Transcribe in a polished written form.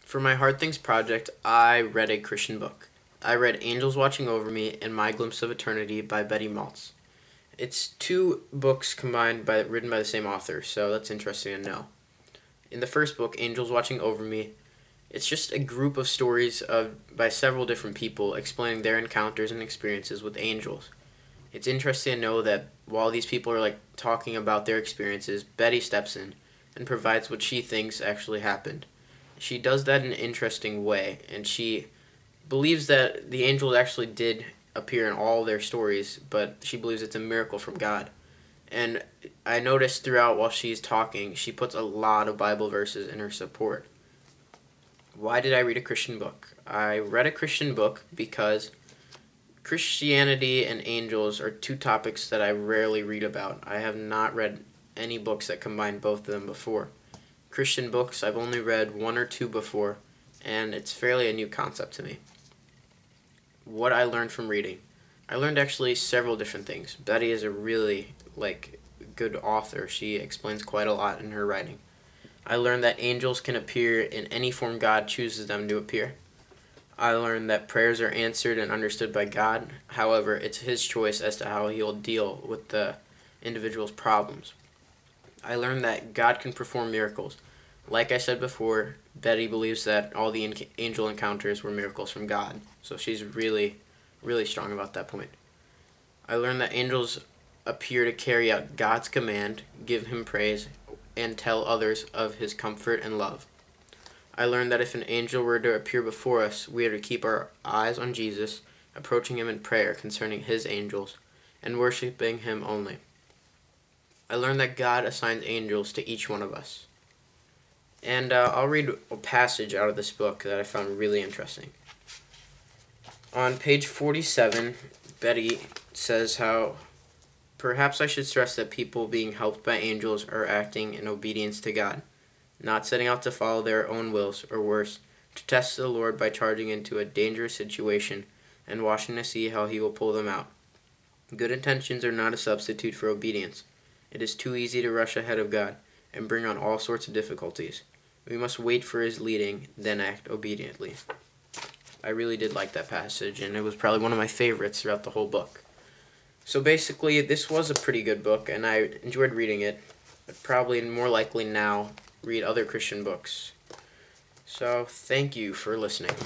For my Hard Things project, I read a Christian book. I read Angels Watching Over Me and My Glimpse of Eternity by Betty Maltz. It's two books written by the same author, so that's interesting to know. In the first book, Angels Watching Over Me, it's just a group of stories by several different people explaining their encounters and experiences with angels. It's interesting to know that while these people are talking about their experiences, Betty steps in and provides what she thinks actually happened. She does that in an interesting way, and she believes that the angels actually did appear in all their stories, but she believes it's a miracle from God. And I noticed throughout while she's talking, she puts a lot of Bible verses in her support. Why did I read a Christian book? I read a Christian book because Christianity and angels are two topics that I rarely read about. I have not read any books that combine both of them before. Christian books, I've only read one or two before, and it's fairly a new concept to me. What I learned from reading. I learned actually several different things. Betty is a really good author. She explains quite a lot in her writing. I learned that angels can appear in any form God chooses them to appear. I learned that prayers are answered and understood by God. However, it's His choice as to how He'll deal with the individual's problems. I learned that God can perform miracles. Like I said before, Betty believes that all the angel encounters were miracles from God. So she's really, really strong about that point. I learned that angels appear to carry out God's command, give Him praise, and tell others of His comfort and love. I learned that if an angel were to appear before us, we are to keep our eyes on Jesus, approaching Him in prayer concerning His angels, and worshiping Him only. I learned that God assigns angels to each one of us. And I'll read a passage out of this book that I found really interesting. On page 47, Betty says how perhaps I should stress that people being helped by angels are acting in obedience to God, not setting out to follow their own wills, or worse, to test the Lord by charging into a dangerous situation and watching to see how He will pull them out. Good intentions are not a substitute for obedience. It is too easy to rush ahead of God and bring on all sorts of difficulties. We must wait for His leading, then act obediently. I really did like that passage, and it was probably one of my favorites throughout the whole book. So basically, this was a pretty good book, and I enjoyed reading it. I'd probably more likely now read other Christian books. So thank you for listening.